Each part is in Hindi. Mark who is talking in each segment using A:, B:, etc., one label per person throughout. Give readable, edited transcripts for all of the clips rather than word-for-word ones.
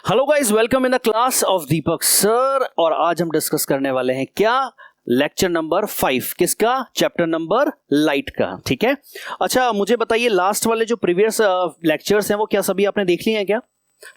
A: Hello guys, welcome in the class of Deepak sir. और आज हम डिस्कस करने वाले हैं क्या, लेक्चर नंबर 5। किसका? चैप्टर नंबर लाइट का। ठीक है, अच्छा मुझे बताइए, लास्ट वाले जो प्रीवियस लेक्चर्स हैं वो क्या सभी आपने देख लिए हैं क्या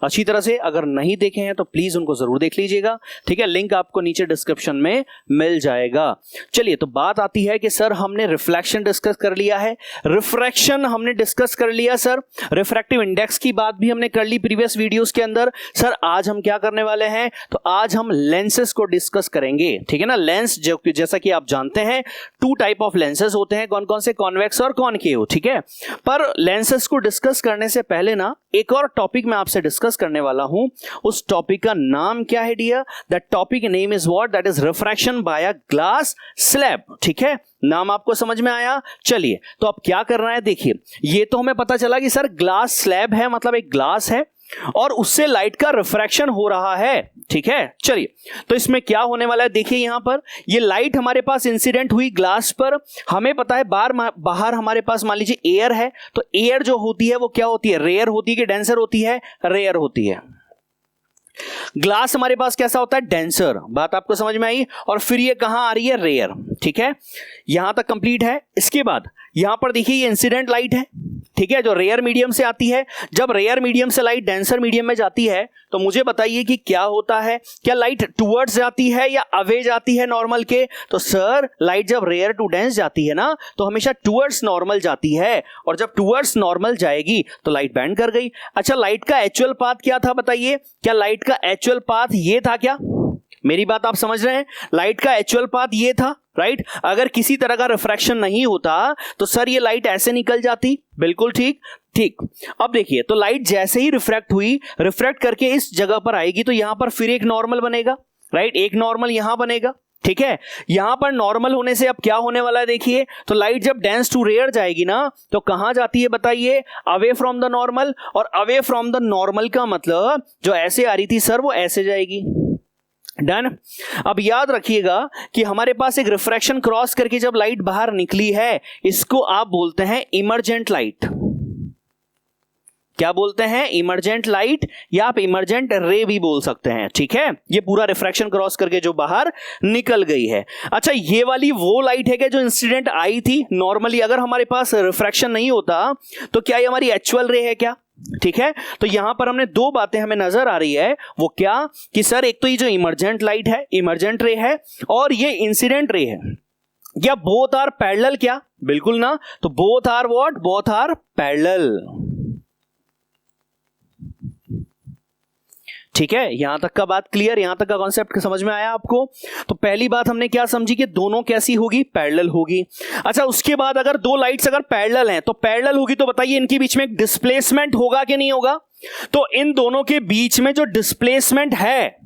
A: अच्छी तरह से? अगर नहीं देखे हैं तो प्लीज उनको जरूर देख लीजिएगा। ठीक है, लिंक आपको नीचे डिस्क्रिप्शन में मिल जाएगा। चलिए, तो बात आती है कि सर हमने रिफ्लेक्शन डिस्कस कर लिया है, रिफ्रैक्शन हमने डिस्कस कर लिया सर, रिफ्रैक्टिव इंडेक्स की बात भी हमने कर ली प्रीवियस वीडियोस के अंदर। सर आज हम क्या करने वाले हैं, तो आज हम लेंसेज को डिस्कस करेंगे। ठीक है ना, लेंस जो जैसा कि आप जानते हैं टू टाइप ऑफ लेंसेज होते हैं, कौन कौन से? कॉन्वेक्स और कॉनकेव। ठीक है, पर लेंसेज को डिस्कस करने से पहले ना एक और टॉपिक मैं आपसे डिस्कस करने वाला हूं। उस टॉपिक का नाम क्या है dear? That topic name is what? That is refraction by a glass slab. ठीक है, नाम आपको समझ में आया? चलिए, तो अब क्या करना है, देखिए ये तो हमें पता चला कि सर ग्लास स्लैब है, मतलब एक ग्लास है और उससे लाइट का रिफ्रैक्शन हो रहा है। ठीक है, चलिए तो इसमें क्या होने वाला है, देखिए यहां पर ये लाइट हमारे पास इंसिडेंट हुई ग्लास पर। हमें पता है बाहर हमारे पास मान लीजिए एयर है, तो एयर जो होती है वो क्या होती है? रेयर होती है कि डेंसर होती है? रेयर होती है। ग्लास हमारे पास कैसा होता है? डेंसर। बात आपको समझ में आई? और फिर ये कहां आ रही है? रेयर। ठीक है, यहां तक कंप्लीट है। इसके बाद यहां पर देखिए ये इंसिडेंट लाइट है, ठीक है, जो रेयर मीडियम से आती है। जब रेयर मीडियम से लाइट डेंसर मीडियम में जाती है तो मुझे बताइए कि क्या होता है? क्या लाइट टुवर्ड्स जाती है या अवे जाती है नॉर्मल के? तो सर लाइट जब रेयर टू डेंस जाती है ना तो हमेशा टुवर्ड्स नॉर्मल जाती है, और जब टुवर्ड्स नॉर्मल जाएगी तो लाइट बैंड कर गई। अच्छा, लाइट का एक्चुअल पाथ क्या था बताइए? क्या लाइट का एक्चुअल पाथ ये था क्या? मेरी बात आप समझ रहे हैं? लाइट का एक्चुअल पाथ ये था, राइट? अगर किसी तरह का रिफ्रैक्शन नहीं होता तो सर ये लाइट ऐसे निकल जाती। बिल्कुल ठीक। ठीक, अब देखिए तो लाइट जैसे ही रिफ्रैक्ट हुई, रिफ्रैक्ट करके इस जगह पर आएगी तो यहां पर फिर एक नॉर्मल बनेगा, राइट? एक नॉर्मल यहां बनेगा। ठीक है, यहां पर नॉर्मल होने से अब क्या होने वाला है, देखिए तो लाइट जब डेंस टू रेयर जाएगी ना तो कहां जाती है बताइए? Away from the normal. और अवे फ्रॉम द नॉर्मल का मतलब जो ऐसे आ रही थी सर वो ऐसे जाएगी। डन। अब याद रखिएगा कि हमारे पास एक रिफ्रैक्शन क्रॉस करके जब लाइट बाहर निकली है, इसको आप बोलते हैं इमर्जेंट लाइट। क्या बोलते हैं? इमर्जेंट लाइट, या आप इमर्जेंट रे भी बोल सकते हैं। ठीक है, ये पूरा रिफ्रैक्शन क्रॉस करके जो बाहर निकल गई है। अच्छा, ये वाली वो लाइट है क्या जो इंसिडेंट आई थी नॉर्मली? अगर हमारे पास रिफ्रैक्शन नहीं होता तो क्या ये हमारी एक्चुअल रे है क्या? ठीक है, तो यहां पर हमने दो बातें हमें नजर आ रही है, वो क्या कि सर एक तो ये जो इमर्जेंट लाइट है, इमर्जेंट रे है, और ये इंसिडेंट रे है। क्या बोथ आर पैरेलल? क्या बिल्कुल ना, तो both are what? Both are parallel. ठीक है, यहां तक का बात क्लियर? यहां तक का कॉन्सेप्ट समझ में आया आपको? तो पहली बात हमने क्या समझी कि दोनों कैसी होगी? पैरेलल होगी। अच्छा, उसके बाद अगर दो लाइट्स अगर पैरेलल हैं तो पैरेलल होगी तो बताइए इनके बीच में एक डिस्प्लेसमेंट होगा कि नहीं होगा? तो इन दोनों के बीच में जो डिस्प्लेसमेंट है,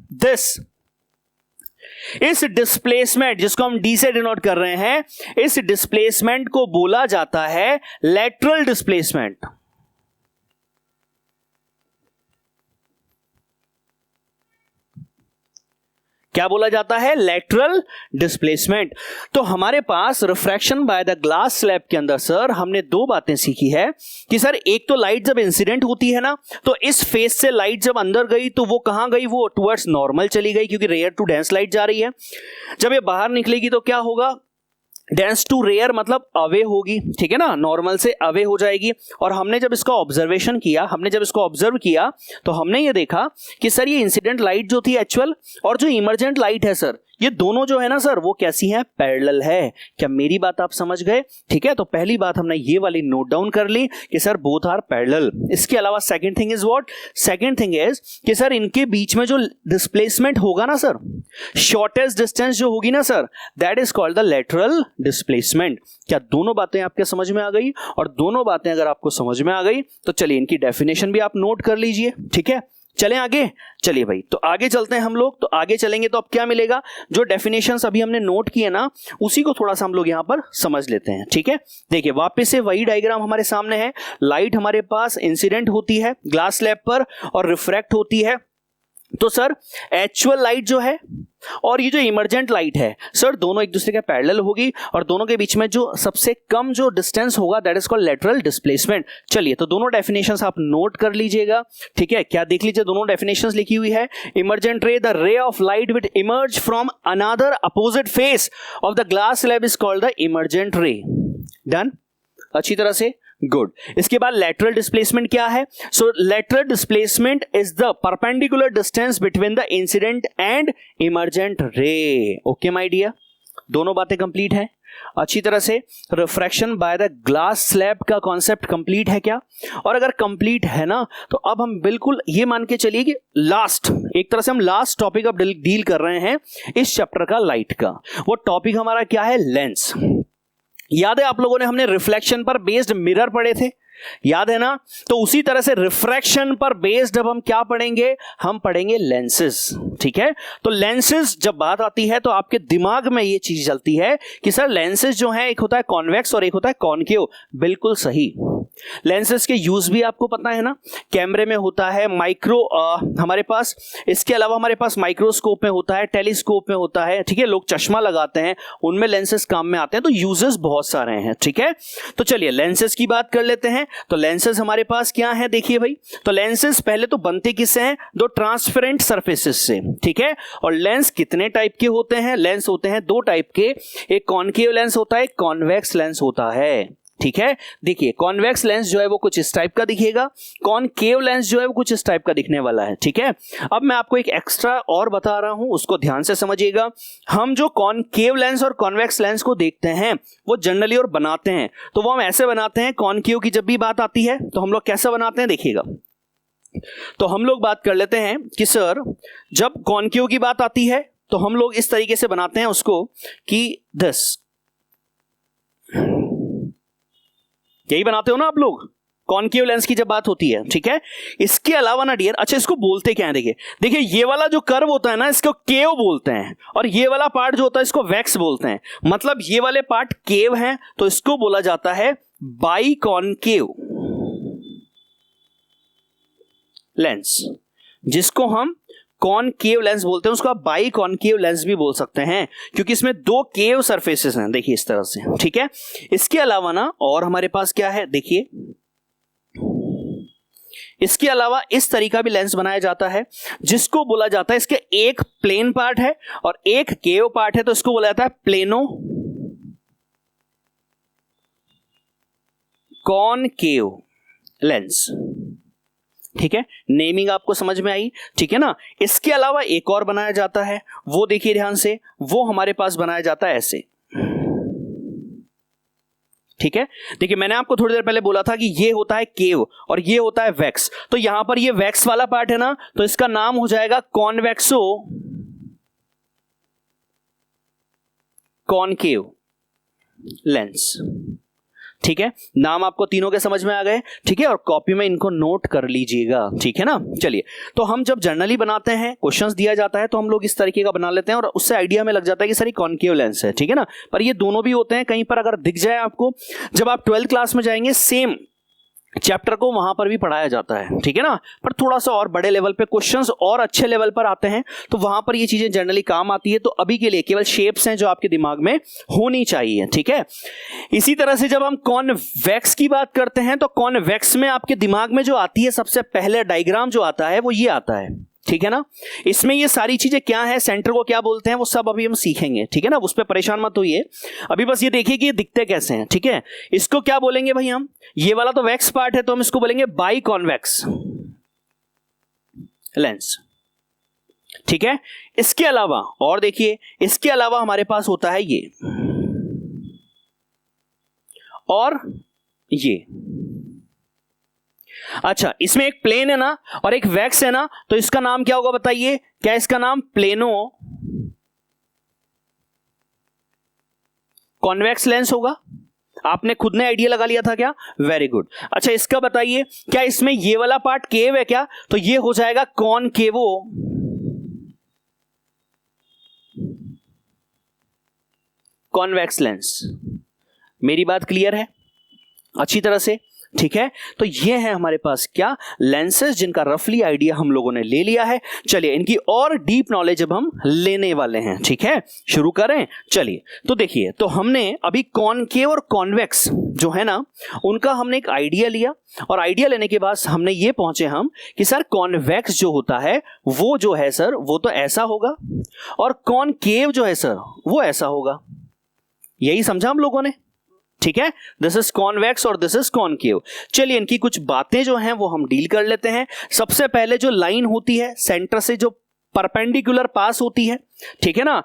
A: इस डिस्प्लेसमेंट जिसको हम डी से डिनोट कर रहे हैं, इस डिस्प्लेसमेंट को बोला जाता है लेटरल डिस्प्लेसमेंट। क्या बोला जाता है? Lateral displacement. तो हमारे पास refraction by the glass slab के अंदर सर हमने दो बातें सीखी है कि सर एक तो लाइट जब इंसिडेंट होती है ना तो इस फेस से लाइट जब अंदर गई तो वो कहां गई? वो टुवर्ड्स नॉर्मल चली गई, क्योंकि रेयर टू डेंस लाइट जा रही है। जब ये बाहर निकलेगी तो क्या होगा? डेंस टू रेयर मतलब अवे होगी। ठीक है ना, नॉर्मल से अवे हो जाएगी। और हमने जब इसका ऑब्जर्वेशन किया, हमने जब इसको ऑब्जर्व किया तो हमने ये देखा कि सर ये इंसिडेंट लाइट जो थी एक्चुअल और जो इमर्जेंट लाइट है सर, ये दोनों जो है ना सर वो कैसी हैं? पैरेलल है। क्या मेरी बात आप समझ गए? ठीक है, तो पहली बात हमने ये वाली नोट डाउन कर ली कि सर बोथ आर पैरेलल। इसके अलावा second thing is what? Second thing is कि सर इनके बीच में जो डिस्प्लेसमेंट होगा ना सर, शॉर्टेस्ट डिस्टेंस जो होगी ना sir, that is called the lateral displacement. क्या दोनों बातें आपके समझ में आ गई? और दोनों बातें अगर आपको समझ में आ गई तो चलिए इनकी डेफिनेशन भी आप नोट कर लीजिए। ठीक है, चलें आगे। चलिए भाई, तो आगे चलते हैं हम लोग। तो आगे चलेंगे तो अब क्या मिलेगा? जो डेफिनेशंस अभी हमने नोट किए ना उसी को थोड़ा सा हम लोग यहां पर समझ लेते हैं। ठीक है, देखिए वापस से वही डायग्राम हमारे सामने है। लाइट हमारे पास इंसिडेंट होती है ग्लास स्लैब पर और रिफ्रैक्ट होती है तो सर एक्चुअल लाइट जो है और ये जो इमर्जेंट लाइट है सर, दोनों एक दूसरे के पैरेलल होगी और दोनों के बीच में जो सबसे कम जो डिस्टेंस होगा that is called lateral displacement. चलिए तो दोनों डेफिनेशंस आप नोट कर लीजिएगा, ठीक है। क्या देख लीजिए, दोनों डेफिनेशंस लिखी हुई है। इमर्जेंट रे, द रे of light which emerge from another opposite face of the glass slab is called the emergent रे। डन, अच्छी तरह से, गुड। इसके बाद लेटरल डिस्प्लेसमेंट क्या है? So lateral displacement is the perpendicular distance between the incident and emergent ray. Okay my dear, दोनों बातें कंप्लीट है अच्छी तरह से। Refraction by the glass slab का कॉन्सेप्ट कंप्लीट है क्या? और अगर कंप्लीट है ना, तो अब हम बिल्कुल ये मान के चलिए कि लास्ट, एक तरह से हम लास्ट टॉपिक अब डील कर रहे हैं इस चैप्टर का, लाइट का। वो टॉपिक हमारा क्या है? लेंस। याद है आप लोगों ने, हमने रिफ्लेक्शन पर बेस्ड मिरर पढ़े थे, याद है ना? तो उसी तरह से रिफ्रैक्शन पर बेस्ड अब हम क्या पढ़ेंगे? हम पढ़ेंगे लेंसेज, ठीक है। तो लेंसेज जब बात आती है तो आपके दिमाग में ये चीज चलती है कि सर लेंसेज जो है, एक होता है कॉन्वेक्स और एक होता है कॉनकेव। बिल्कुल सही। लेंसेज के यूज भी आपको पता है ना, कैमरे में होता है, हमारे पास, इसके अलावा हमारे पास माइक्रोस्कोप में होता है, टेलीस्कोप में होता है, ठीक है। लोग चश्मा लगाते हैं, उनमें लेंसेज काम में आते हैं। तो यूजेस बहुत सारे हैं, ठीक है। तो चलिए लेंसेज की बात कर लेते हैं। तो लेंसेज हमारे पास क्या है, देखिए भाई। तो लेंसेज पहले तो बनते किससे हैं? दो ट्रांसपेरेंट सरफेसेस से, ठीक है। और लेंस कितने टाइप के होते हैं? लेंस होते हैं दो टाइप के, एक कॉनकेव लेंस होता है, एक कॉन्वेक्स लेंस होता है, ठीक है। देखिए कॉन्वेक्स लेंस जो है वो कुछ इस टाइप का दिखेगा, कॉनकेव लेंस जो है वो कुछ इस टाइप का दिखने वाला है, ठीक है। अब मैं आपको एक एक्स्ट्रा और बता रहा हूं, उसको ध्यान से समझिएगा। हम जो कॉनकेव लेंस और कॉन्वेक्स लेंस को देखते हैं वो जनरली और बनाते हैं, तो वो हम ऐसे बनाते हैं। कॉनकेव की जब भी बात आती है तो हम लोग कैसे बनाते हैं, देखिएगा। तो हम लोग बात कर लेते हैं कि सर जब कॉनकेव की बात आती है तो हम लोग इस तरीके से बनाते हैं उसको कि यही बनाते हो ना आप लोग कॉनकेव लेंस की जब बात होती है, ठीक है। इसके अलावा ना डियर, अच्छा इसको बोलते क्या है? देखिए ये वाला जो कर्व होता है ना, इसको केव बोलते हैं, और ये वाला पार्ट जो होता है इसको वैक्स बोलते हैं। मतलब ये वाले पार्ट केव हैं तो इसको बोला जाता है बाइकॉनकेव लेंस, जिसको हम कॉनकेव लेंस बोलते हैं। उसको आप बाइकॉनकेव लेंस भी बोल सकते हैं, क्योंकि इसमें दो केव सरफेसेस हैं, देखिए इस तरह से, ठीक है। इसके अलावा ना और हमारे पास क्या है, देखिए इसके अलावा इस तरीका भी लेंस बनाया जाता है, जिसको बोला जाता है, इसके एक प्लेन पार्ट है और एक केव पार्ट है, तो इसको बोला जाता है प्लेनो कॉनकेव लेंस, ठीक है। नेमिंग आपको समझ में आई, ठीक है ना। इसके अलावा एक और बनाया जाता है, वो देखिए ध्यान से, वो हमारे पास बनाया जाता है ऐसे, ठीक है। देखिए मैंने आपको थोड़ी देर पहले बोला था कि ये होता है केव और ये होता है वैक्स। तो यहां पर ये वैक्स वाला पार्ट है ना, तो इसका नाम हो जाएगा कॉन्वेक्सो कॉनकेव लेंस, ठीक है। नाम आपको तीनों के समझ में आ गए, ठीक है। और कॉपी में इनको नोट कर लीजिएगा, ठीक है ना। चलिए, तो हम जब जर्नली बनाते हैं, क्वेश्चंस दिया जाता है तो हम लोग इस तरीके का बना लेते हैं और उससे आइडिया में लग जाता है कि सर ये कॉनकेव लेंस है, ठीक है ना। पर ये दोनों भी होते हैं। कहीं पर अगर दिख जाए आपको, जब आप 12th क्लास में जाएंगे सेम चैप्टर को वहां पर भी पढ़ाया जाता है, ठीक है ना। पर थोड़ा सा और बड़े लेवल पे क्वेश्चंस और अच्छे लेवल पर आते हैं, तो वहां पर ये चीजें जनरली काम आती है। तो अभी के लिए केवल शेप्स हैं जो आपके दिमाग में होनी चाहिए, ठीक है। इसी तरह से जब हम कॉन्वेक्स की बात करते हैं, तो कॉन्वेक्स में आपके दिमाग में जो आती है सबसे पहले डायग्राम जो आता है वो ये आता है, ठीक है ना। इसमें ये सारी चीजें क्या है, सेंटर को क्या बोलते हैं, वो सब अभी हम सीखेंगे, ठीक है ना। उस पर परेशान मत होइए, अभी बस ये देखिए कि ये दिखते कैसे हैं, ठीक है। इसको क्या बोलेंगे भाई हम, ये वाला तो वैक्स पार्ट है तो हम इसको बोलेंगे बाई कॉन्वेक्स लेंस, ठीक है। इसके अलावा और देखिए, इसके अलावा हमारे पास होता है ये और ये। अच्छा, इसमें एक प्लेन है ना और एक वैक्स है ना, तो इसका नाम क्या होगा बताइए? क्या इसका नाम प्लेनो कॉन्वेक्स लेंस होगा? आपने खुद ने आइडिया लगा लिया था क्या? Very good. अच्छा, इसका बताइए, क्या इसमें ये वाला पार्ट केव है क्या? तो ये हो जाएगा कॉनकेवो कॉन्वेक्स लेंस। मेरी बात क्लियर है अच्छी तरह से? ठीक है, तो ये है हमारे पास क्या लेंसेज जिनका रफली आइडिया हम लोगों ने ले लिया है। चलिए इनकी और डीप नॉलेज अब हम लेने वाले हैं। ठीक है, शुरू करें। चलिए तो देखिए, तो हमने अभी कॉनकेव और कॉन्वेक्स जो है ना, उनका हमने एक आइडिया लिया और आइडिया लेने के बाद हमने ये पहुंचे हम कि सर कॉन्वेक्स जो होता है वो जो है सर वो तो ऐसा होगा और कॉनकेव जो है सर वो ऐसा होगा। यही समझा हम लोगों ने। ठीक है, दिस इज कॉन्वेक्स और दिस इज कॉनकेव। चलिए इनकी कुछ बातें जो हैं वो हम डील कर लेते हैं। सबसे पहले जो लाइन होती है सेंटर से जो परपेंडिकुलर पास होती है, ठीक है ना,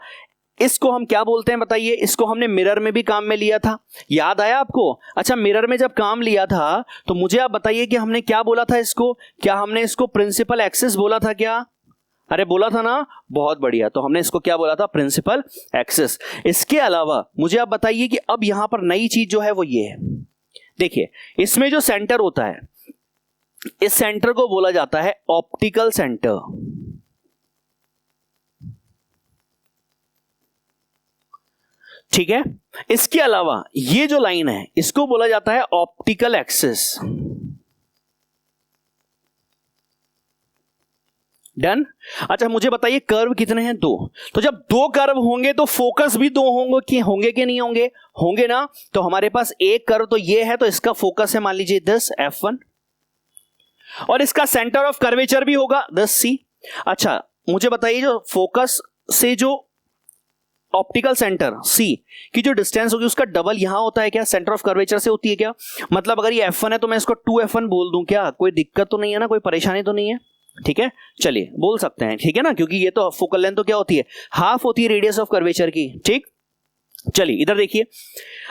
A: इसको हम क्या बोलते हैं बताइए। इसको हमने मिरर में भी काम में लिया था, याद आया आपको? अच्छा, मिरर में जब काम लिया था तो मुझे आप बताइए कि हमने क्या बोला था इसको? क्या हमने इसको प्रिंसिपल एक्सिस बोला था क्या? अरे बोला था ना, बहुत बढ़िया। तो हमने इसको क्या बोला था? Principal axis. इसके अलावा मुझे आप बताइए कि अब यहां पर नई चीज जो है वो ये है, देखिए इसमें जो सेंटर होता है, इस सेंटर को बोला जाता है ऑप्टिकल सेंटर। ठीक है, इसके अलावा ये जो लाइन है इसको बोला जाता है ऑप्टिकल एक्सिस। डन। अच्छा मुझे बताइए कर्व कितने हैं? 2। तो जब 2 कर्व होंगे तो फोकस भी 2 होंगे कि नहीं होंगे? होंगे ना। तो हमारे पास एक कर्व तो ये है, तो इसका फोकस है मान लीजिए 10 F1 और इसका सेंटर ऑफ कर्वेचर भी होगा 10 C। अच्छा मुझे बताइए जो फोकस से जो ऑप्टिकल सेंटर C की जो डिस्टेंस होगी उसका डबल यहां होता है क्या? सेंटर ऑफ कर्वेचर से होती है क्या? मतलब अगर ये F1 है तो मैं इसको 2F1 बोल दूं क्या? कोई दिक्कत तो नहीं है ना, कोई परेशानी तो नहीं है? ठीक है, चलिए बोल सकते हैं। ठीक है ना, क्योंकि ये तो फोकल लेंथ तो क्या होती है? हाफ होती है रेडियस ऑफ कर्वेचर की। ठीक, चलिए इधर देखिए।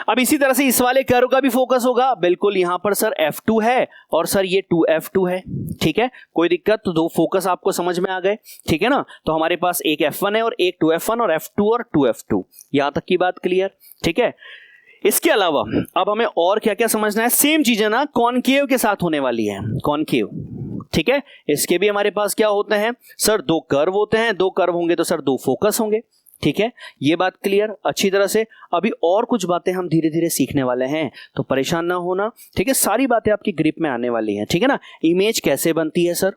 A: अब इसी तरह से इस वाले कर्व का भी फोकस होगा, बिल्कुल यहां पर सर F2 है और सर ये 2F2 है। ठीक है, कोई दिक्कत? तो 2 फोकस आपको समझ में आ गए। ठीक है ना, तो हमारे पास एक F1 है और एक 2F1 और F2 और 2F2। यहां तक की बात क्लियर? ठीक है, इसके अलावा अब हमें और क्या क्या समझना है? सेम चीजें ना कॉनकेव के साथ होने वाली है। कॉनकेव, ठीक है, इसके भी हमारे पास क्या होते हैं सर? 2 कर्व होते हैं। 2 कर्व होंगे तो सर 2 फोकस होंगे। ठीक है, ये बात क्लियर अच्छी तरह से। अभी और कुछ बातें हम धीरे धीरे सीखने वाले हैं, तो परेशान ना होना। ठीक है, सारी बातें आपकी ग्रिप में आने वाली हैं। ठीक है ना, इमेज कैसे बनती है सर,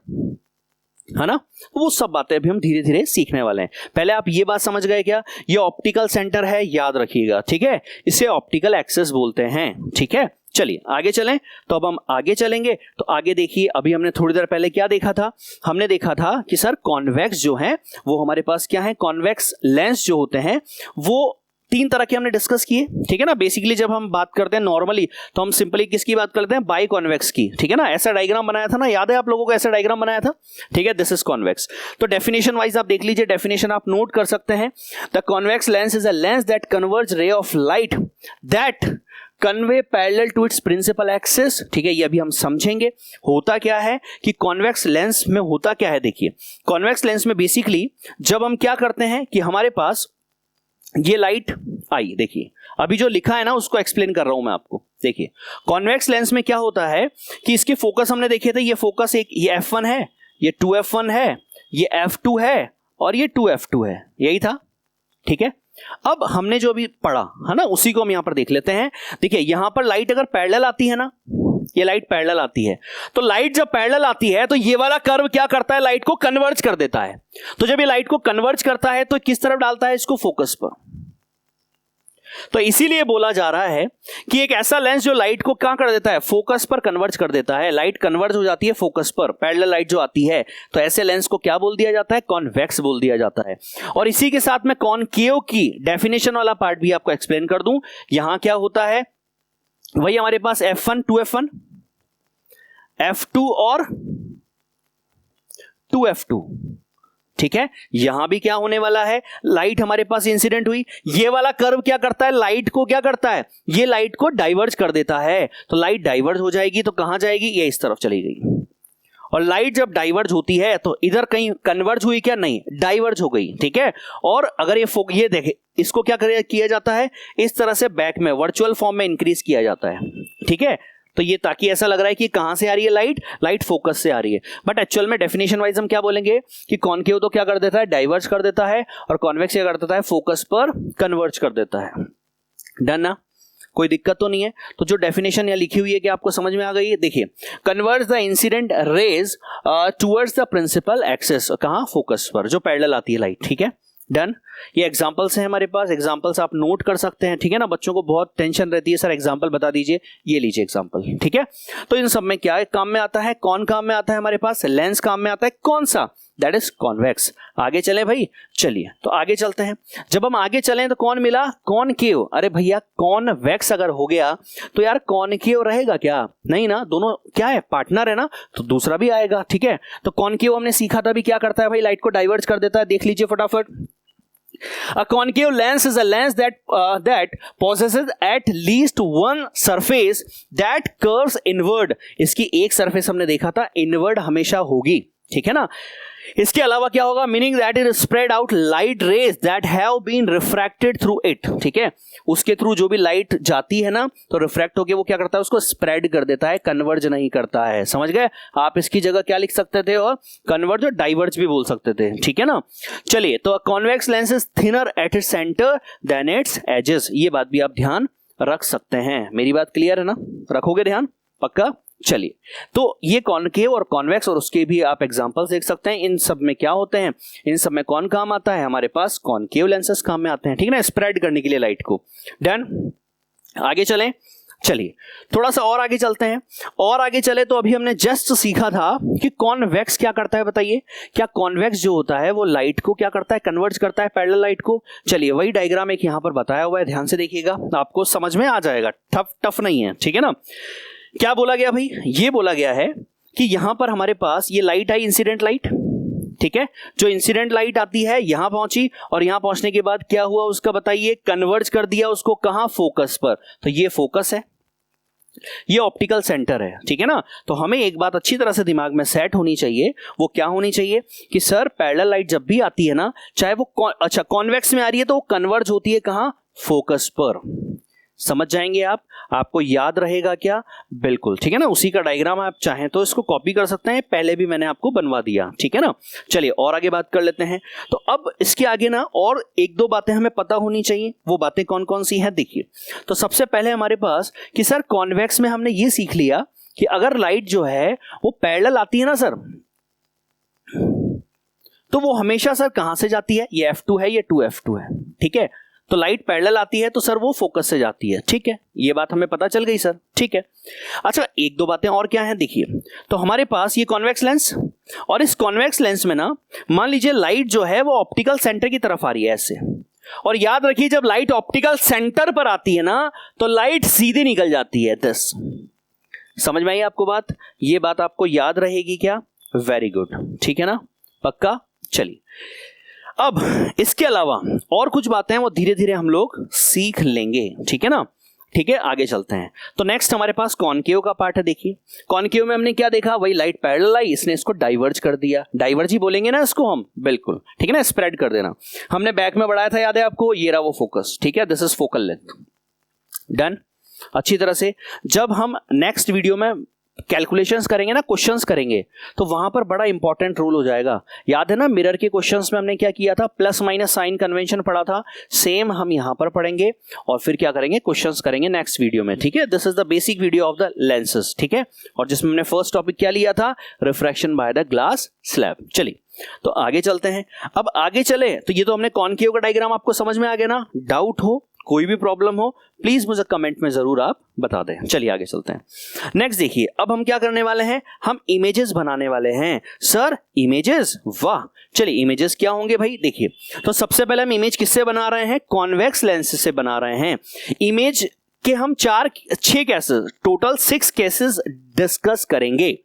A: है ना, वो सब बातें अभी हम धीरे धीरे सीखने वाले हैं। पहले आप ये बात समझ गए क्या? ये ऑप्टिकल सेंटर है, याद रखिएगा। ठीक है, इसे ऑप्टिकल एक्सिस बोलते हैं। ठीक है, चलिए आगे चलें। तो अब हम आगे चलेंगे, तो आगे देखिए, अभी हमने थोड़ी देर पहले क्या देखा था? हमने देखा था कि सर कॉन्वेक्स जो है वो हमारे पास क्या है? कॉन्वेक्स लेंस जो होते हैं वो 3 तरह के हमने डिस्कस किए। ठीक है ना, बेसिकली जब हम बात करते हैं नॉर्मली तो हम सिंपली किसकी बात करते हैं? बाई कॉन्वेक्स की। ठीक है ना, ऐसा डायग्राम बनाया था ना, याद है आप लोगों को? ऐसा डायग्राम बनाया था। ठीक है, दिस इज कॉन्वेक्स। तो डेफिनेशन वाइज आप देख लीजिए, डेफिनेशन आप नोट कर सकते हैं। The convex lens is a lens that converge ray of light that converge parallel to its principal axis. ठीक है, ये अभी हम समझेंगे होता क्या है कि कॉन्वेक्स लेंस में होता क्या है। देखिए कॉन्वेक्स लेंस में बेसिकली जब हम क्या करते हैं कि हमारे पास ये लाइट आई, देखिए अभी जो लिखा है ना उसको एक्सप्लेन कर रहा हूं मैं आपको। देखिए कॉन्वेक्स लेंस में क्या होता है कि इसके फोकस हमने देखे थे, ये फोकस एक ये F1 है, ये 2F1 है, ये F2 है और ये 2F2 है, यही था। ठीक है, अब हमने जो अभी पढ़ा है ना उसी को हम यहां पर देख लेते हैं। देखिए यहां पर लाइट अगर पैरेलल आती है ना, ये लाइट पैरेलल आती है, तो लाइट जब पैरेलल आती है तो ये वाला कर्व क्या करता है? लाइट को कन्वर्ज कर देता है। तो जब ये लाइट को कन्वर्ज करता है तो किस तरफ डालता है? इसको फोकस पर। तो इसीलिए बोला जा रहा है कि एक ऐसा लेंस जो लाइट को क्या कर देता है? फोकस पर कन्वर्ज कर देता है। लाइट कन्वर्ज हो जाती है फोकस पर, पैरेलल लाइट जो आती है, तो ऐसे लेंस को क्या बोल दिया जाता है? कॉन्वेक्स बोल दिया जाता है। और इसी के साथ मैं कॉनकेव की डेफिनेशन वाला पार्ट भी आपको एक्सप्लेन कर दूं। यहां क्या होता है? वही हमारे पास F1 2F1, F2 और 2F2। ठीक है, यहां भी क्या होने वाला है? लाइट हमारे पास इंसिडेंट हुई, ये वाला कर्व क्या करता है? लाइट को क्या करता है? ये लाइट को डाइवर्ज कर देता है। तो लाइट डाइवर्ज हो जाएगी तो कहां जाएगी? ये इस तरफ चली गई। और लाइट जब डाइवर्ज होती है तो इधर कहीं कन्वर्ज हुई क्या? नहीं, डाइवर्ज हो गई। ठीक है, और अगर ये देखे, इसको क्या किया जाता है? इस तरह से बैक में वर्चुअल फॉर्म में इंक्रीज किया जाता है। ठीक है, तो ये ताकि ऐसा लग रहा है कि कहां से आ रही है लाइट? लाइट फोकस से आ रही है। बट एक्चुअल में डेफिनेशन वाइज हम क्या बोलेंगे कि कॉनकेव तो क्या कर देता है? डाइवर्ज कर देता है, और कॉन्वेक्स क्या कर देता है? फोकस पर कन्वर्ज कर देता है। डन ना, कोई दिक्कत तो नहीं है। तो जो डेफिनेशन यहाँ लिखी हुई है कि आपको समझ में आ गई है, देखिए, converts the incident rays towards the principal axis, कहाँ, फोकस पर, जो पैरेलल आती है लाइट, ठीक है, डन। ये एग्जांपल्स हैं हमारे पास, एग्जांपल्स आप नोट कर सकते हैं, ठीक है ना। बच्चों को बहुत टेंशन रहती है, सर एग्जांपल बता दीजिए, ये लीजिए एग्जांपल, ठीक है। तो इन सब में क्या है, काम में आता है, कौन काम में आता है हमारे पास, लेंस काम में आता है, कौन सा, दैट इज कॉन्वेक्स। आगे चले भाई, चलिए तो आगे चलते हैं। जब हम आगे चलें तो कौन मिला, कॉनकेव। अरे भैया कॉन्वेक्स अगर हो गया तो यार कॉनकेव रहेगा क्या, नहीं ना, दोनों क्या है, पार्टनर है ना, तो दूसरा भी आएगा, ठीक है। तो कॉनकेव हमने सीखा था भी क्या करता है भाई, लाइट को डाइवर्ट कर देता है, देख लीजिए फटाफट। A concave lens is a lens that possesses at least one surface that curves inward. इसकी एक सरफेस हमने देखा था इनवर्ड हमेशा होगी, ठीक है ना। इसके अलावा क्या होगा, meaning that it spread out light rays that have been refracted through it, ठीक है। उसके थ्रू जो भी लाइट जाती है ना, तो रिफ्रैक्ट होके वो क्या करता है, उसको स्प्रेड कर देता है, कन्वर्ज नहीं करता है, समझ गए। आप इसकी जगह क्या लिख सकते थे, और कन्वर्ज और डाइवर्ज भी बोल सकते थे, ठीक है ना। चलिए, तो convex lens is thinner at its centre than its edges, ये बात भी आप ध्यान रख सकते हैं। मेरी बात क्लियर है ना, रखोगे ध्यान, पक्का। चलिए, तो ये कॉनकेव और कॉन्वेक्स और उसके भी आप एग्जांपल्स देख सकते हैं। इन सब में क्या होते हैं, इन सब में कौन काम आता है, हमारे पास कॉनकेव लेंसेस काम में आते हैं, ठीक है ना, स्प्रेड करने के लिए लाइट को। डन, आगे चलें। चलिए थोड़ा सा और आगे चलते हैं, और आगे चले तो अभी हमने जस्ट सीखा था कि कॉन्वेक्स क्या करता है, बताइए। क्या कॉन्वेक्स जो होता है वो लाइट को क्या करता है, कन्वर्ज करता है पैरेलल लाइट को। चलिए वही डायग्राम एक यहां पर बताया हुआ है, ध्यान से देखिएगा, आपको समझ में आ जाएगा, टफ नहीं है, ठीक है ना। क्या बोला गया भाई, ये बोला गया है कि यहां पर हमारे पास ये लाइट आई, इंसिडेंट लाइट, ठीक है। जो इंसिडेंट लाइट आती है यहां पहुंची, और यहां पहुंचने के बाद क्या हुआ उसका बताइए, कन्वर्ज कर दिया उसको कहां, फोकस पर। तो ये फोकस है, ये ऑप्टिकल सेंटर है, ठीक है ना। तो हमें एक बात अच्छी तरह से दिमाग में सेट होनी चाहिए, वो क्या होनी चाहिए कि सर पैरेलल लाइट जब भी आती है ना, चाहे वो अच्छा कॉन्वेक्स में आ रही है तो वो कन्वर्ज होती है कहां, फोकस पर। समझ जाएंगे आप, आपको याद रहेगा क्या, बिल्कुल, ठीक है ना। उसी का डायग्राम आप चाहें तो इसको कॉपी कर सकते हैं, पहले भी मैंने आपको बनवा दिया, ठीक है ना। चलिए और आगे बात कर लेते हैं। तो अब इसके आगे ना और एक दो बातें हमें पता होनी चाहिए, वो बातें कौन कौन सी हैं, देखिए। तो सबसे पहले हमारे पास कि सर कॉन्वेक्स में हमने ये सीख लिया कि अगर लाइट जो है वो पैरेलल आती है ना सर, तो वो हमेशा सर कहां से जाती है, ये F2 है, ये 2F2 है, ठीक है। तो लाइट पैरेलल आती है तो सर वो फोकस से जाती है, ठीक है, ये बात हमें पता चल गई सर, ठीक है। अच्छा एक दो बातें और क्या हैं, देखिए। तो हमारे पास ये कॉन्वेक्स लेंस, और इस कॉन्वेक्स लेंस में ना मान लीजिए लाइट जो है वो ऑप्टिकल सेंटर की तरफ आ रही है ऐसे, और याद रखिए जब लाइट ऑप्टिकल सेंटर पर आती है ना तो लाइट सीधी निकल जाती है, दिस। समझ में आई आपको बात, ये बात आपको याद रहेगी क्या, वेरी गुड, ठीक है ना, पक्का। चलिए अब इसके अलावा और कुछ बातें हैं वो धीरे धीरे हम लोग सीख लेंगे, ठीक है ना। ठीक है, आगे चलते हैं। तो नेक्स्ट हमारे पास कॉनकेव का पार्ट है। देखिए कॉनकेव में हमने क्या देखा, वही लाइट पैरेलल आई, इसने इसको डाइवर्ज कर दिया, डाइवर्ज ही बोलेंगे ना इसको हम, बिल्कुल, ठीक है ना, स्प्रेड कर देना। हमने बैक में बढ़ाया था, याद है आपको, ये रहा वो फोकस, ठीक है, this is focal length. Done, अच्छी तरह से। जब हम नेक्स्ट वीडियो में कैलकुलेशंस करेंगे ना, क्वेश्चंस करेंगे, तो वहां पर बड़ा इंपॉर्टेंट रूल हो जाएगा। याद है ना मिरर के क्वेश्चंस में हमने क्या किया था, प्लस माइनस साइन कन्वेंशन पढ़ा था, सेम हम यहां पर पढ़ेंगे और फिर क्या करेंगे, क्वेश्चंस करेंगे नेक्स्ट वीडियो में, ठीक है। This is the basic video of the lenses, ठीक है, और जिसमें हमने फर्स्ट टॉपिक क्या लिया था, refraction by the glass slab. चलिए तो आगे चलते हैं। अब आगे चले तो ये तो हमने कॉनकेव का डायग्राम आपको समझ में आ गया ना, डाउट हो, कोई भी प्रॉब्लम हो, प्लीज मुझे कमेंट में जरूर आप बता दें। चलिए आगे चलते हैं। नेक्स्ट देखिए, अब हम क्या करने वाले हैं, हम इमेजेस बनाने वाले हैं। सर इमेजेस, वाह, चलिए इमेजेस क्या होंगे भाई, देखिए। तो सबसे पहले हम इमेज किससे बना रहे हैं, कॉन्वेक्स लेंस से बना रहे हैं। इमेज के हम 6 केसेस, टोटल 6 केसेस डिस्कस करेंगे।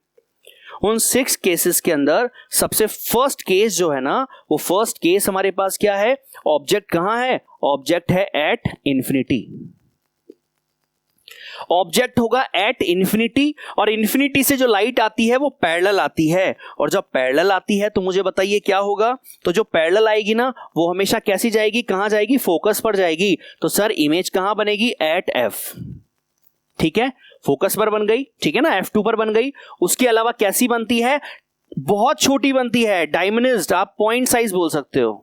A: उन 6 केसेस के अंदर सबसे फर्स्ट केस जो है ना, वो फर्स्ट केस हमारे पास क्या है, ऑब्जेक्ट कहां है, ऑब्जेक्ट है एट इंफिनिटी। ऑब्जेक्ट होगा एट इंफिनिटी, और इंफिनिटी से जो लाइट आती है वो पैरेलल आती है, और जब पैरेलल आती है तो मुझे बताइए क्या होगा, तो जो पैरेलल आएगी ना वो हमेशा कैसी जाएगी, कहां जाएगी, फोकस पर जाएगी। तो सर इमेज कहां बनेगी, एट एफ, ठीक है, फोकस पर बन गई, ठीक है ना, F2 पर बन गई। उसके अलावा कैसी बनती है, बहुत छोटी बनती है, डायमंडिज्ड, आप पॉइंट साइज बोल सकते हो,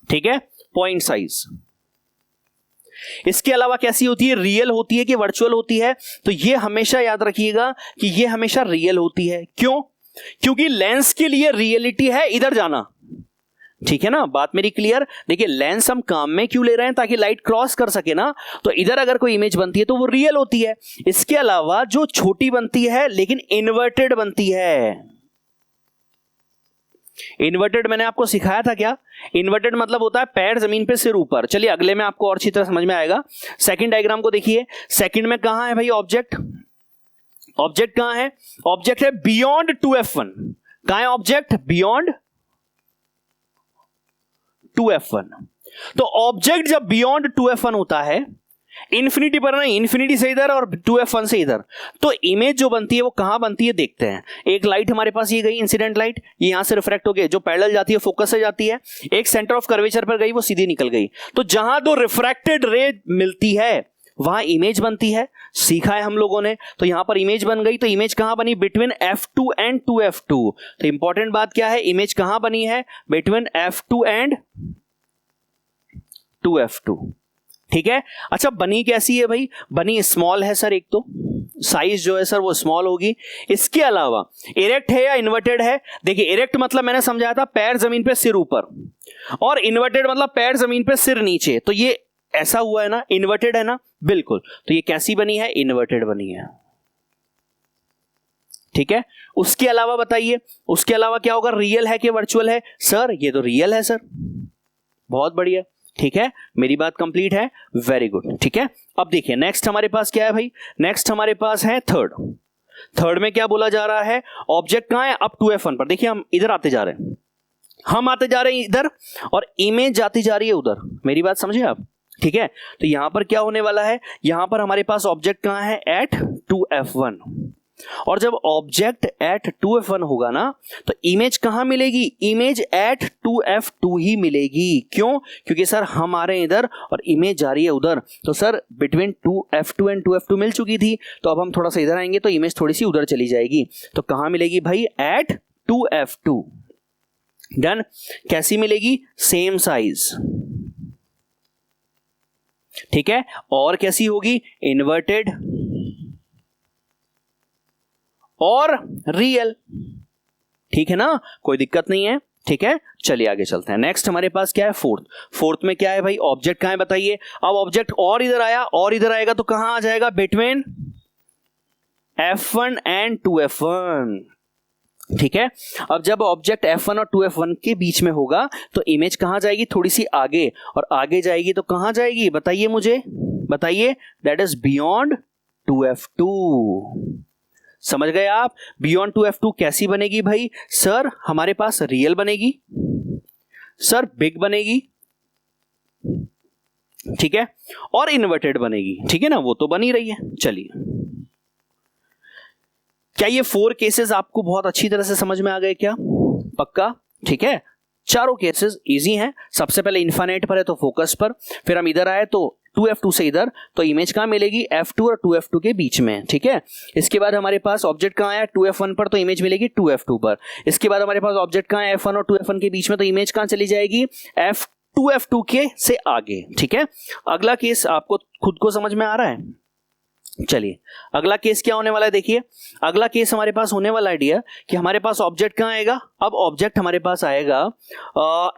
A: ठीक है, पॉइंट साइज। इसके अलावा कैसी होती है, रियल होती है कि वर्चुअल होती है? तो ये हमेशा याद रखिएगा कि ये हमेशा रियल होती है। क्यों? क्योंकि लेंस के लिए रियलिटी है इधर जाना, ठीक है ना, बात मेरी क्लियर? देखिए लेंस हम काम में क्यों ले रहे हैं, ताकि लाइट क्रॉस कर सके ना, तो इधर अगर कोई इमेज बनती है तो वो रियल होती है। इसके अलावा जो छोटी बनती है लेकिन इन्वर्टेड बनती है, इन्वर्टेड मैंने आपको सिखाया था क्या? इन्वर्टेड मतलब होता है पैर जमीन पे सिर ऊपर। चलिए अगले में आपको और अच्छी तरह समझ में आएगा। सेकंड डायग्राम को देखिए, सेकंड में कहां है भाई ऑब्जेक्ट? ऑब्जेक्ट कहां है? ऑब्जेक्ट है बियॉन्ड 2f1। कहां है ऑब्जेक्ट? Beyond 2f1। तो ऑब्जेक्ट जब बियॉन्ड 2f1 होता है, इंफिनिटी पर नहीं, इंफिनिटी से इधर और 2f1 से इधर, तो इमेज जो बनती है वो कहां बनती है देखते हैं। एक लाइट हमारे पास ये गई, इंसिडेंट लाइट, ये यहां से रिफ्रैक्ट हो गई, जो पैरेलल जाती है फोकस से जाती है, एक सेंटर ऑफ कर्वेचर पर गई, वो सीधी निकल गई। तो जहां दो रिफ्रैक्टेड रे मिलती है वहां इमेज बनती है, सीखा है हम लोगों ने। तो यहां पर इमेज बन गई, तो इमेज कहां बनी? Between f2 and 2f2। तो इंपॉर्टेंट बात क्या है, इमेज कहां बनी है? बिटवीन f2 एंड 2f2, ठीक है। अच्छा बनी कैसी है भाई? बनी स्मॉल है सर, एक तो साइज जो है सर वो स्मॉल होगी। इसके अलावा इरेक्ट है या इन्वर्टेड है? देखिए इरेक्ट मतलब मैंने समझाया था पैर जमीन पे सिर ऊपर, और इन्वर्टेड मतलब पैर जमीन पे सिर नीचे। तो ये ऐसा हुआ है ना, इन्वर्टेड है ना, बिल्कुल। तो ये कैसी बनी है? इन्वर्टेड बनी है, ठीक है। उसके अलावा बताइए, उसके अलावा क्या होगा? रियल है कि वर्चुअल है? सर ये तो रियल है सर, बहुत बढ़िया, ठीक है, मेरी बात कंप्लीट है, वेरी गुड, ठीक है। अब देखिए नेक्स्ट हमारे पास क्या है भाई? नेक्स्ट हमारे पास है थर्ड। थर्ड में क्या बोला जा रहा है? ऑब्जेक्ट कहां है? अब 2f1 पर। देखिए हम इधर आते जा रहे हैं, हम आते जा रहे हैं इधर, और इमेज जाती जा रही है उधर। मेरी बात समझे आप? ठीक है। तो यहां पर क्या होने वाला है? यहां पर हमारे पास ऑब्जेक्ट कहां है? Eight 2f1। और जब ऑब्जेक्ट एट 2f1 होगा ना, तो इमेज कहां मिलेगी? इमेज एट 2f2 ही मिलेगी। क्यों? क्योंकि सर हम आ रहे हैं इधर और इमेज जा रही है उधर। तो sir between 2f2 and 2f2 मिल चुकी थी, तो अब हम थोड़ा सा इधर आएंगे तो इमेज थोड़ी सी उधर चली जाएगी। तो कहां मिलेगी भाई? At 2f2। डन। कैसी मिलेगी? सेम साइज, ठीक है। और कैसी होगी? इन्वर्टेड और रियल, ठीक है ना, कोई दिक्कत नहीं है, ठीक है। चलिए आगे चलते हैं। नेक्स्ट हमारे पास क्या है? फोर्थ। फोर्थ में क्या है भाई? ऑब्जेक्ट कहां है बताइए? अब ऑब्जेक्ट और इधर आया, और इधर आएगा तो कहां आ जाएगा? बिटवीन f1 एंड 2f1, ठीक है। अब जब ऑब्जेक्ट f1 और 2f1 के बीच में होगा तो इमेज कहां जाएगी? थोड़ी सी आगे, और आगे जाएगी तो कहां जाएगी? बताइए मुझे, बताइए। That is beyond 2f2। समझ गए आप? बियॉन्ड 2f2 कैसी बनेगी भाई? सर हमारे पास रियल बनेगी, सर बिग बनेगी, ठीक है, और इन्वर्टेड बनेगी, ठीक है ना, वो तो बन ही रही है। चलिए, क्या ये 4 केसेस आपको बहुत अच्छी तरह से समझ में आ गए क्या? पक्का? ठीक है, चारों केसेस इजी हैं। सबसे पहले इन्फिनिट पर है तो फोकस पर, फिर हम इधर आए तो 2f2 से इधर, तो इमेज कहां मिलेगी? f2 और 2f2 के बीच में, ठीक है। इसके बाद हमारे पास ऑब्जेक्ट कहां आया? 2f1 पर, तो इमेज मिलेगी 2f2 पर। इसके बाद हमारे पास ऑब्जेक्ट कहां है? f1 और 2f1 के बीच में, तो इमेज कहां चली जाएगी? f2f2 के से आगे, ठीक है। अगला केस आपको खुद को समझ में आ रहा है? चलिए अगला केस क्या होने वाला है? देखिए अगला केस हमारे पास होने वाला आइडिया कि हमारे पास ऑब्जेक्ट कहां आएगा? अब ऑब्जेक्ट हमारे पास आएगा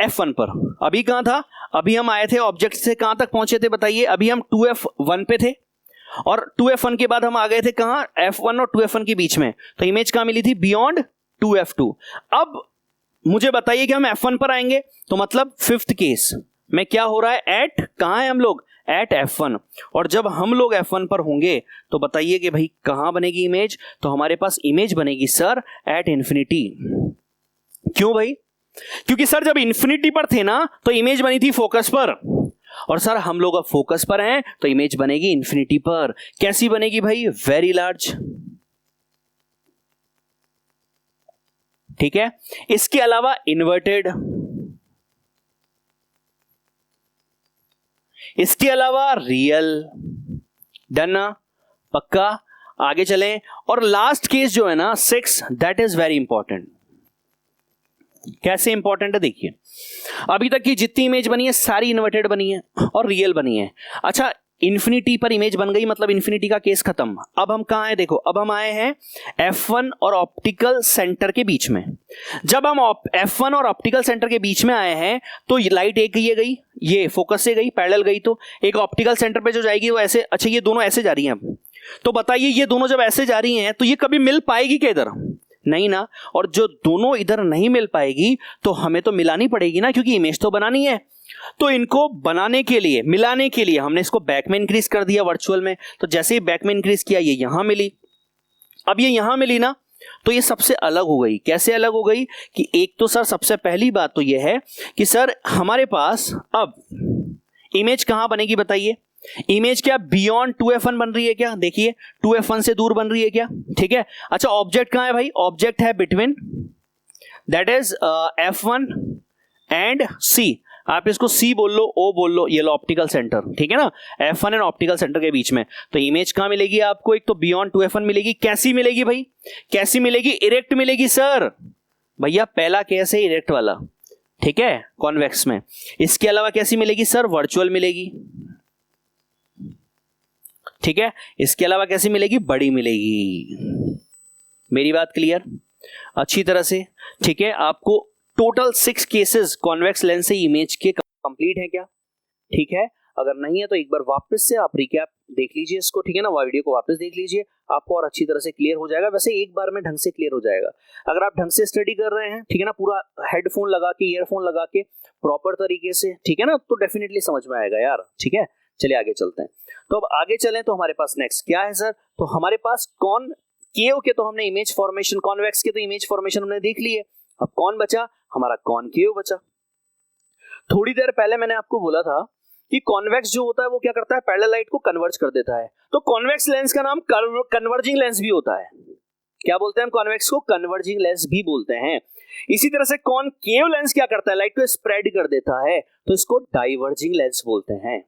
A: f1 पर। अभी कहां था? अभी हम आए थे ऑब्जेक्ट से कहां तक पहुंचे थे बताइए? अभी हम 2f1 पे थे, और 2f1 के बाद हम आ गए थे कहां? f1 और 2f1 के बीच में, तो इमेज कहां मिली थी? Beyond 2f2। अब मुझे बताइए कि हम f1 पर आएंगे, तो मतलब फिफ्थ केस में क्या हो रहा है? एट कहां है हम लोग? Eight f1। और जब हम लोग f1 पर होंगे तो बताइए कि भाई कहां बनेगी इमेज? तो हमारे पास इमेज बनेगी सर एट इंफिनिटी। क्यों भाई? क्योंकि सर जब इंफिनिटी पर थे ना तो इमेज बनी थी फोकस पर, और सर हम लोग अब फोकस पर हैं तो इमेज बनेगी इंफिनिटी पर। कैसी बनेगी भाई? वेरी लार्ज, ठीक है। इसके अलावा इन्वर्टेड, इसके अलावा रियल। डन ना? पक्का? आगे चलें। और लास्ट केस जो है ना 6, दैट इज वेरी इंपॉर्टेंट। कैसे इंपॉर्टेंट है देखिए, अभी तक की जितनी इमेज बनी है सारी इन्वर्टेड बनी है और रियल बनी है। अच्छा, इन्फिनिटी पर इमेज बन गई मतलब इन्फिनिटी का केस खत्म। अब हम कहां आए देखो, अब हम आए हैं F1 और ऑप्टिकल सेंटर के बीच में। जब हम F1 और ऑप्टिकल सेंटर के बीच में आए हैं तो लाइट एक ये गई, ये फोकस से गई, पैरेलल गई, तो एक ऑप्टिकल सेंटर पे जो जाएगी वो ऐसे, अच्छा ये दोनों ऐसे जा रही हैं। अब तो बताइए ये दोनों जब ऐसे जा रही हैं तो ये कभी मिल पाएगी क्या इधर? नहीं ना। और जो दोनों इधर नहीं मिल पाएगी तो हमें तो मिलानी पड़ेगी ना, क्योंकि इमेज तो बनानी है। तो इनको बनाने के लिए, मिलाने के लिए हमने इसको बैक में इंक्रीज कर दिया वर्चुअल में। तो जैसे ही बैक में इंक्रीज किया ये यहां मिली, अब ये यहां मिली ना, तो ये सबसे अलग हो गई। कैसे अलग हो गई कि एक तो सर सबसे पहली बात तो ये है कि सर हमारे पास अब इमेज कहां बनेगी बताइए? इमेज क्या बियॉन्ड 2f1 बन रही है क्या? देखिए 2f1 से दूर बन रही है क्या? ठीक है। अच्छा, ऑब्जेक्ट कहां है भाई? ऑब्जेक्ट है between, that is F1 and C। आप इसको C बोल लो, O बोल लो, ये लो ऑप्टिकल सेंटर, ठीक है ना, F1 एंड ऑप्टिकल सेंटर के बीच में। तो इमेज कहां मिलेगी आपको? एक तो बियॉन्ड 2f1 मिलेगी। कैसी मिलेगी भाई? कैसी मिलेगी? इरेक्ट मिलेगी सर। भैया पहला केस है इरेक्ट वाला, ठीक है, कॉन्वेक्स में। इसके अलावा कैसी मिलेगी सर? वर्चुअल मिलेगी, ठीक है। इसके अलावा कैसी मिलेगी? बड़ी मिलेगी। मेरी बात क्लियर अच्छी तरह से? ठीक है। आपको टोटल 6 केसेस कॉन्वेक्स लेंस से इमेज के कंप्लीट है क्या? ठीक है। अगर नहीं है तो एक बार वापस से आप रिकैप देख लीजिए इसको, ठीक है ना, वीडियो को वापस देख लीजिए, आपको और अच्छी तरह से क्लियर हो जाएगा। वैसे एक बार में ढंग से क्लियर हो जाएगा अगर आप ढंग से स्टडी कर रहे हैं, ठीक है ना, पूरा हेडफोन लगा के, ईयरफोन लगा के प्रॉपर तरीके से, ठीक है ना, तो डेफिनेटली समझ में आएगा यार। ठीक है, चलिए आगे चलते हैं। तो अब आगे चलें तो हमारे पास नेक्स्ट क्या है सर? तो हमारे पास कॉनकेव के तो हमने इमेज फॉर्मेशन, कॉन्वेक्स के तो इमेज फॉर्मेशन हमने देख ली है। अब कौन बचा? हमारा कॉनकेव बचा। थोड़ी देर पहले मैंने आपको बोला था कि कॉन्वेक्स जो होता है वो क्या करता है? पैरेलल लाइट को कन्वर्ज कर देता है। तो कॉन्वेक्स लेंस का नाम कन्वर्जिंग लेंस भी होता है। क्या बोलते हैं हम कॉन्वेक्स को? कन्वर्जिंग लेंस भी बोलते हैं। इसी तरह से कॉनकेव लेंस क्या करता है? लाइट को स्प्रेड कर देता है, तो इसको डाइवर्जिंग लेंस बोलते हैं।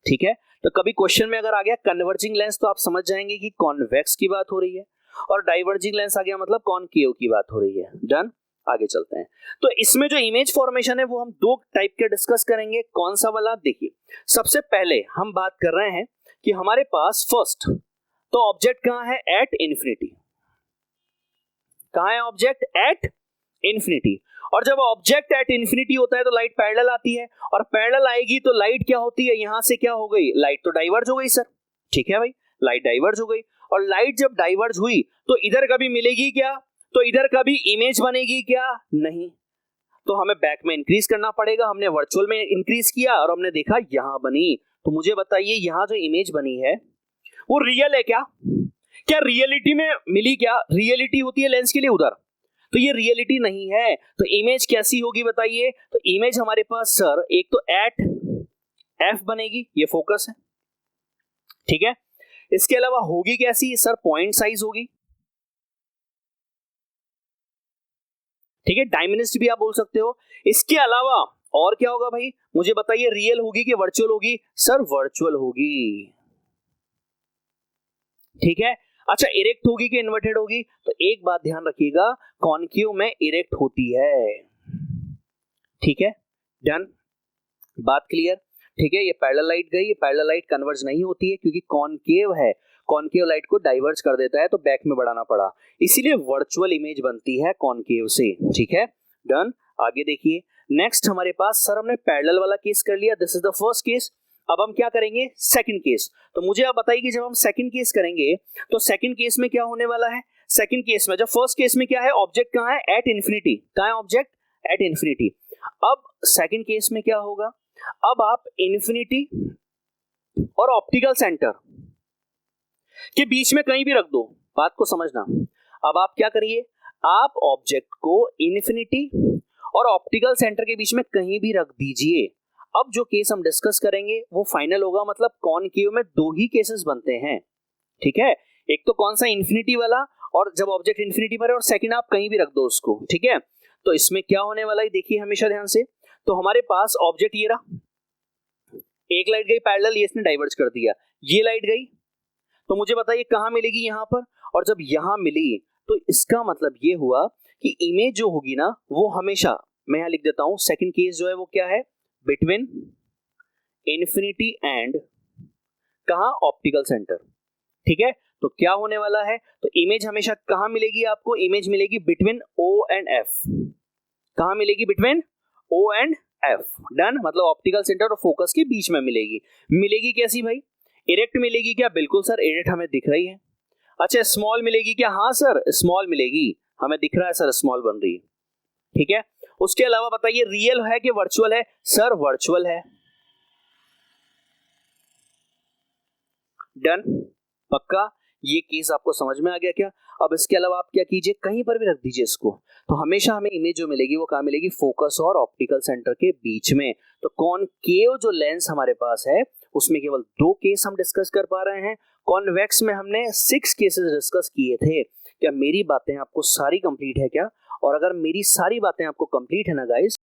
A: ठीक है। तो कभी क्वेश्चन में अगर आ गया कन्वर्जिंग लेंस तो आप समझ जाएंगे कि कॉन्वेक्स की बात हो रही है, और डाइवर्जिंग लेंस आ गया मतलब कॉनकेव की बात हो रही है। डन, आगे चलते हैं। तो इसमें जो इमेज फॉर्मेशन है वो हम 2 टाइप के डिस्कस करेंगे। कौन सा वाला? देखिए, सबसे पहले हम बात कर रहे हैं कि हमारे पास फर्स्ट तो ऑब्जेक्ट कहां है? At infinity. कहां है ऑब्जेक्ट? At infinity. और जब ऑब्जेक्ट एट इंफिनिटी होता है तो लाइट पैरेलल आती है, और पैरेलल आएगी तो लाइट क्या होती है? यहां से क्या हो गई? लाइट तो डाइवर्ज हो गई सर। ठीक है भाई, लाइट डाइवर्ज हो गई, और लाइट जब डाइवर्ज हुई तो इधर कभी मिलेगी क्या? तो इधर कभी इमेज बनेगी क्या? नहीं। तो हमें बैक में इंक्रीज करना पड़ेगा। हमने वर्चुअल में इंक्रीज किया और हमने देखा यहां बनी। तो मुझे बताइए यहां जो इमेज बनी है वो रियल है क्या? क्या रियलिटी में मिली क्या? रियलिटी होती है लेंस के लिए उधर, तो ये रियलिटी नहीं है। तो इमेज कैसी होगी बताइए? तो इमेज हमारे पास सर एक तो एट एफ बनेगी, ये फोकस है, ठीक है। इसके अलावा होगी कैसी सर? पॉइंट साइज होगी, ठीक है, डायमिनिस्ट भी आप बोल सकते हो। इसके अलावा और क्या होगा भाई? मुझे बताइए, रियल होगी कि वर्चुअल होगी? सर वर्चुअल होगी, ठीक है। अच्छा, इरेक्ट होगी कि इन्वर्टेड होगी? तो एक बात ध्यान रखिएगा, कॉनकेव में इरेक्ट होती है, ठीक है। डन, बात क्लियर? ठीक है। ये पैरेलल लाइट गई, ये पैरेलल लाइट कन्वर्ज नहीं होती है क्योंकि कॉनकेव है, कॉनकेव लाइट को डाइवर्ज कर देता है, तो बैक में बढ़ाना पड़ा, इसीलिए वर्चुअल इमेज बनती है कॉनकेव से। ठीक है, डन। आगे देखिए, नेक्स्ट हमारे पास सर हमने पैरेलल वाला केस कर लिया, this is the first case. अब हम क्या करेंगे? Second case. तो मुझे आप बताइए कि जब हम सेकंड केस करेंगे तो सेकंड केस में क्या होने वाला है? सेकंड केस में, जब फर्स्ट केस में क्या है? ऑब्जेक्ट कहां है? At infinity. कहां है ऑब्जेक्ट? At infinity. अब सेकंड केस में क्या होगा? अब आप इंफिनिटी और ऑप्टिकल सेंटर के बीच में कहीं भी रख दो, बात को समझना। अब आप क्या करिए? आप ऑब्जेक्ट को इंफिनिटी और ऑप्टिकल सेंटर के बीच में कहीं भी रख दीजिए। अब जो केस हम डिस्कस करेंगे वो फाइनल होगा, मतलब कॉनकेव में 2 ही केसेस बनते हैं, ठीक है। एक तो कौन सा? इंफिनिटी वाला, और जब ऑब्जेक्ट इंफिनिटी पर है, और सेकंड आप कहीं भी रख दो उसको, ठीक है। तो इसमें क्या होने वाला है देखिए हमेशा ध्यान से। तो हमारे पास ऑब्जेक्ट ये रहा, एक लाइट गई पैरेलल, ये इसने डाइवर्ज कर दिया, ये लाइट गई, तो मुझे बताइए कहां मिलेगी? यहां पर। और जब यहां मिली तो इसका मतलब ये हुआ कि इमेज जो होगी ना वो हमेशा, मैं यहां लिख देता हूं सेकंड केस जो है वो क्या है, बिटवीन इन्फिनिटी एंड कहां, ऑप्टिकल सेंटर। ठीक है, तो क्या होने वाला है, तो इमेज हमेशा कहां मिलेगी आपको, इमेज मिलेगी बिटवीन ओ एंड एफ। कहां मिलेगी, between O and F. Done, मतलब ऑप्टिकल सेंटर और फोकस के बीच में मिलेगी। मिलेगी कैसी भाई, इरेक्ट मिलेगी क्या, बिल्कुल सर इरेक्ट हमें दिख रही है। अच्छा स्मॉल मिलेगी क्या, हाँ सर स्मॉल मिलेगी, हमें दिख रहा है सर स्मॉल बन रही है। ठीक है, उसके अलावा बताइए रियल है कि वर्चुअल है, सर वर्चुअल है। डन, पक्का, ये केस आपको समझ में आ गया क्या। अब इसके अलावा आप क्या कीजिए, कहीं पर भी रख दीजिए इसको, तो हमेशा हमें इमेज जो मिलेगी वो कहां मिलेगी, फोकस और ऑप्टिकल सेंटर के बीच में। तो कॉनकेव जो लेंस हमारे पास है उसमें केवल 2 केस हम डिस्कस कर पा रहे हैं, कॉन्वेक्स में हमने 6 केसेस डिस्कस किए थे। क्या मेरी बातें आपको सारी कंप्लीट है क्या, और अगर मेरी सारी बातें आपको कंप्लीट है ना गाइस,